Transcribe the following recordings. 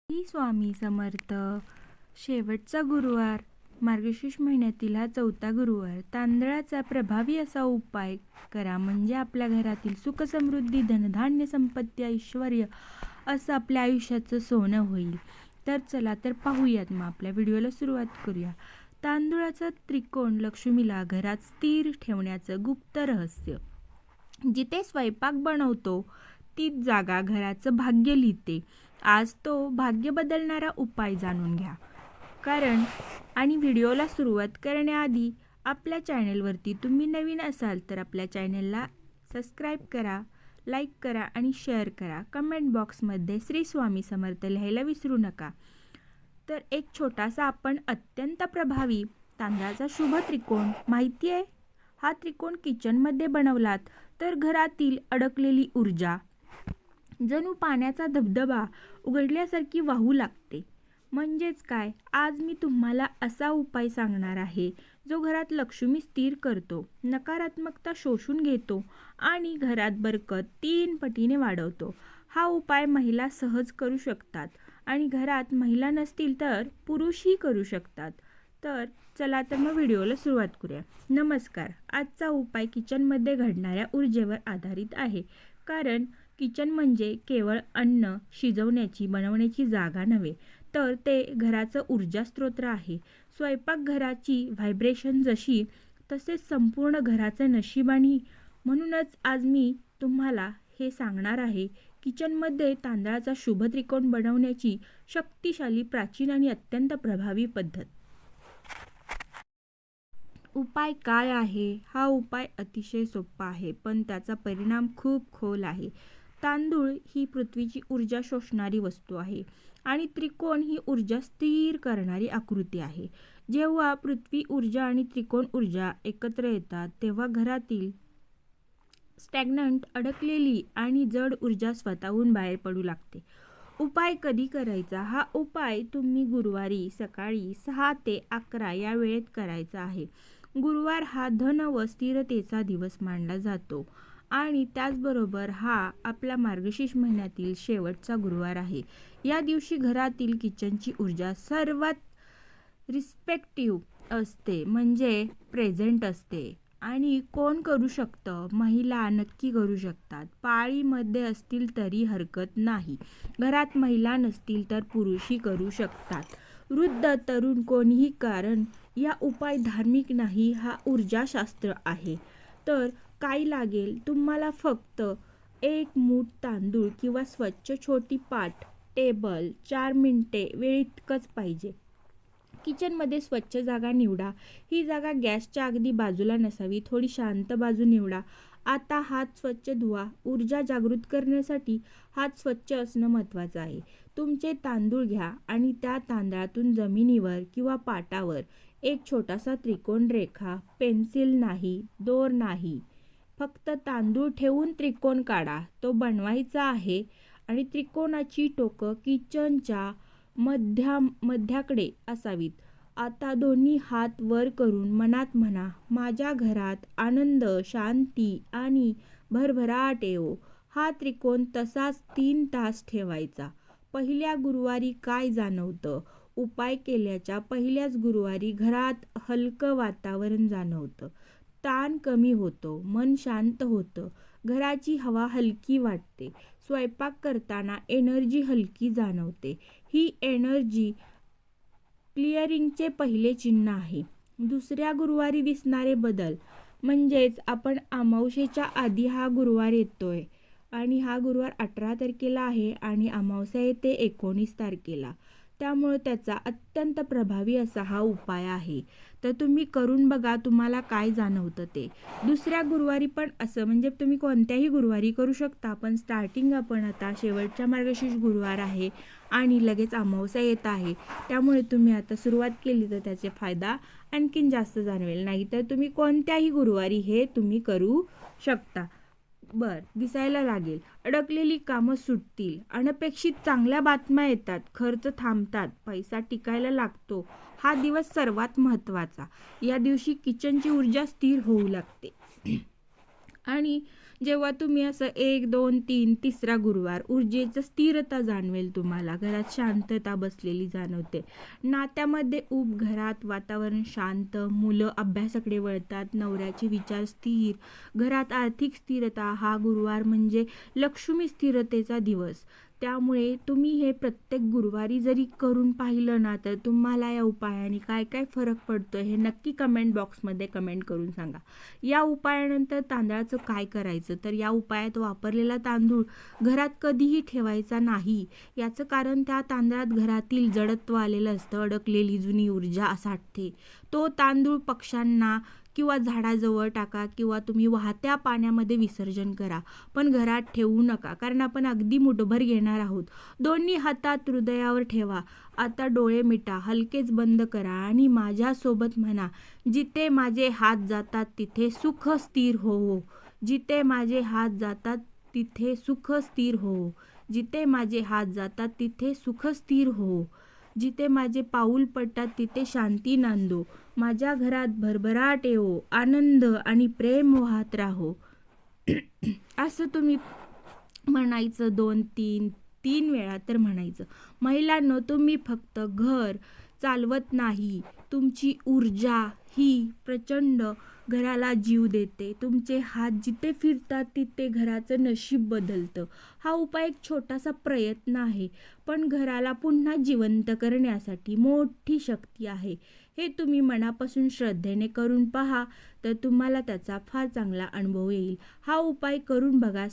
श्री स्वामी समर्थ. शेवटचा गुरुवार, मार्गशीर्ष महिन्यातील हा 4था गुरुवार. तांदळाचा प्रभावी असा उपाय करा, म्हणजे आपल्या घरातील सुख समृद्धी, धनधान्य, संपत्ती, ऐश्वर असं आपल्या आयुष्याचं सोनं होईल. तर चला तर पाहूयात, मग आपल्या व्हिडिओला सुरुवात करूया. तांदूळाचा त्रिकोण लक्ष्मीला घरात स्थिर ठेवण्याचं गुप्त रहस्य. जिथे स्वयंपाक बनवतो तीच जागा घराचं भाग्य लिहिते. आज तो भाग्य बदलणारा उपाय जाणून घ्या. आणि व्हिडिओला सुरुवात करण्याआधी आपल्या चॅनलवरती तुम्ही नवीन असाल तर आपल्या चॅनलला सबस्क्राईब करा, लाईक करा आणि शेअर करा. कमेंट बॉक्समध्ये श्री स्वामी समर्थ लिहायला विसरू नका. तर एक छोटासा आपण अत्यंत प्रभावी तांदळाचा शुभ त्रिकोण माहिती आहे. हा त्रिकोण किचनमध्ये बनवलात तर घरातील अडकलेली ऊर्जा जणू पाण्याचा धबधबा उघडल्यासारखी वाहू लागते. म्हणजेच काय, आज मी तुम्हाला असा उपाय सांगणार आहे जो घरात लक्ष्मी स्थिर करतो, नकारात्मकता शोषून घेतो आणि घरात बरकत 3 पटीने वाढवतो. हा उपाय महिला सहज करू शकतात आणि घरात महिला नसतील तर पुरुषही करू शकतात. तर चला तर मग व्हिडिओला सुरुवात करूया. नमस्कार. आजचा उपाय किचनमध्ये घडणाऱ्या ऊर्जेवर आधारित आहे. कारण किचन म्हणजे केवळ अन्न शिजवण्याची बनवण्याची जागा नव्हे, तर ते घराचं ऊर्जा स्त्रोत आहे. स्वयंपाकघराची व्हायब्रेशन जशी, तसेच संपूर्ण घराचं नशीब. आणि म्हणूनच आज मी तुम्हाला हे सांगणार आहे, किचनमध्ये तांदळाचा शुभ त्रिकोण बनवण्याची शक्तिशाली, प्राचीन आणि अत्यंत प्रभावी पद्धत. उपाय काय आहे? हा उपाय अतिशय सोपा आहे, पण त्याचा परिणाम खूप खोल आहे. तांदूळ ही पृथ्वीची ऊर्जा शोषणारी वस्तू आहे आणि त्रिकोण ही ऊर्जा स्थिर करणारी आकृती आहे. जेव्हा पृथ्वी ऊर्जा आणि त्रिकोण ऊर्जा एकत्र येतात तेव्हा घरातील स्टॅग्नंट, अडकलेली आणि जड ऊर्जा स्वतःहून बाहेर पडू लागते. उपाय कधी करायचा? हा उपाय तुम्ही गुरुवारी सकाळी 6 ते 11 या वेळेत करायचा आहे. गुरुवार हा धन व स्थिरतेचा दिवस मानला जातो आणि त्याचबरोबर हा आपला मार्गशीर्ष महिन्यातील शेवटचा गुरुवार आहे. या दिवशी घरातील किचनची ऊर्जा सर्वात रिस्पेक्टिव्ह असते, म्हणजे प्रेझेंट असते. आणि कोण करू शकतं? महिला नक्की करू शकतात. पाळीमध्ये असतील तरी हरकत नाही. घरात महिला नसतील तर पुरुषही करू शकतात. वृद्ध, तरुण, कोणीही. कारण या उपाय धार्मिक नाही, हा ऊर्जाशास्त्र आहे. तर काय लागेल तुम्हाला? फक्त 1 मूठ तांदूळ किंवा स्वच्छ छोटी पाट, टेबल, 4 मिनिटे वेळ इतकंच पाहिजे. किचनमध्ये स्वच्छ जागा निवडा. ही जागा गॅसच्या अगदी बाजूला नसावी, थोडी शांत बाजू निवडा. आता हात स्वच्छ धुवा. ऊर्जा जागृत करण्यासाठी हात स्वच्छ असणं महत्त्वाचं आहे. तुमचे तांदूळ घ्या आणि त्या तांदळातून जमिनीवर किंवा पाटावर एक छोटासा त्रिकोण रेखा. पेन्सिल नाही, दोर नाही, फक्त तांदूळ ठेवून त्रिकोण काढा. तो बनवायचा आहे आणि त्रिकोणाची टोकं किचनच्या मध्याकडे असावीत. आता दोन्ही हात वर करून मनात म्हणा, माझ्या घरात आनंद, शांती आणि भरभराट येवो. हा त्रिकोण तसाच 3 तास ठेवायचा. पहिल्या गुरुवारी काय जाणवतं? उपाय केल्याच्या पहिल्याच गुरुवारी घरात हलकं वातावरण जाणवतं. ताण कमी होतो, मन शांत होतं, घराची हवा हलकी वाटते. स्वयंपाक करताना एनर्जी हलकी जाणवते. ही एनर्जी क्लिअरिंगचे पहिले चिन्ह आहे. दुसऱ्या गुरुवारी दिसणारे बदल म्हणजेच आपण अमावस्येच्या आधी हा गुरुवार येतोय आणि हा गुरुवार 18 तारखेला आहे आणि अमावस्या येते 19 तारखेला. त्यामुळे त्याचा अत्यंत प्रभावी असा हा उपाय आहे. तर तुम्ही करून बघा, तुम्हाला काय जाणवतं ते. दुसऱ्या गुरुवारी पण असं, म्हणजे तुम्ही कोणत्याही गुरुवारी करू शकता, पण स्टार्टिंग आपण आता शेवटच्या मार्गशीर्ष गुरुवार आहे आणि लगेच अमावस्या येत आहे. त्यामुळे तुम्ही आता सुरुवात केली तर त्याचे फायदा आणखीन जास्त जाणवेल. नाही तर तुम्ही कोणत्याही गुरुवारी हे तुम्ही करू शकता. दिसायला लागेल. अडकलेली कामं सुटतील, अनपेक्षित चांगल्या बातम्या येतात, खर्च थांबतात, पैसा टिकायला लागतो. हा दिवस सर्वात महत्त्वाचा. या दिवशी किचनची ऊर्जा स्थिर होऊ लागते आणि जेव्हा तुम्ही असं 1, 2, 3 तिसरा गुरुवार ऊर्जेचं स्थिरता जाणवेल तुम्हाला. घरात शांतता बसलेली जाणवते. नात्यामध्ये ऊब, घरात वातावरण शांत, मुलं अभ्यासाकडे वळतात, नवऱ्याचे विचार स्थिर, घरात आर्थिक स्थिरता. हा गुरुवार म्हणजे लक्ष्मी स्थिरतेचा दिवस. त्यामुळे तुम्ही हे प्रत्येक गुरुवारी जरी करून पाहिलं ना, तर तुम्हाला या उपायाने काय काय फरक पडतो हे नक्की कमेंट बॉक्समध्ये कमेंट करून सांगा. या उपायानंतर तांदळाचं काय करायचं, तर या उपायात वापरलेला तांदूळ घरात कधीही ठेवायचा नाही. याचं कारण त्या तांदळात घरातील जडत्व आलेलं असतं, अडकलेली जुनी ऊर्जा साठते. तो तांदूळ पक्ष्यांना किंवा झाडाजवळ टाका किंवा तुम्ही वाहत्या पाण्यामध्ये विसर्जन करा, पण घरात ठेवू नका, कारण आपण अगदी मुठभर घेणार आहोत. दोन्ही हातात हृदयावर ठेवा. आता डोळे मिटा, हलकेच बंद करा आणि माझ्यासोबत म्हणा, जिथे माझे हात जातात तिथे सुख स्थिर हो. जिथे माझे हात जातात तिथे सुख स्थिर हो. जिथे माझे हात जातात तिथे सुख स्थिर हो. जिथे माझे पाऊल पडतात तिथे शांती नांदो. माझ्या घरात भरभराट येवो, आनंद आणि प्रेम वाहत राहो. असं तुम्ही म्हणायचं 2-3 वेळा तर म्हणायचं. महिलांनो, तुम्ही फक्त घर चालवत नाही, तुमची ऊर्जा ही प्रचंड घराला जीव देते. तुमचे हात जिथे फिरतात तिथे घराचं नशीब बदलतं. हा उपाय एक छोटासा प्रयत्न आहे, पण घराला पुन्हा जिवंत करण्यासाठी मोठी शक्ती आहे. हे तुम्ही मनापासून श्रद्धेने करून पहा, तर तुम्हाला त्याचा फार चांगला अनुभव येईल. हा उपाय करून बघा,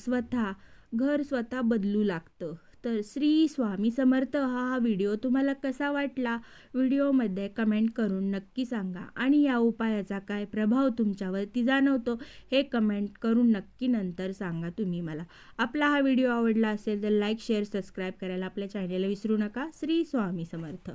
घर स्वतः बदलू लागतं. तर श्री स्वामी समर्थ. हा व्हिडिओ तुम्हाला कसा वाटला, व्हिडिओमध्ये कमेंट करून नक्की सांगा. आणि या उपायाचा काय प्रभाव तुमच्यावरती जाणवतो हे कमेंट करून नक्की नंतर सांगा तुम्ही मला. आपला हा व्हिडिओ आवडला असेल तर लाईक, शेअर, सबस्क्राईब करायला आपल्या चॅनेलला विसरू नका. श्री स्वामी समर्थ.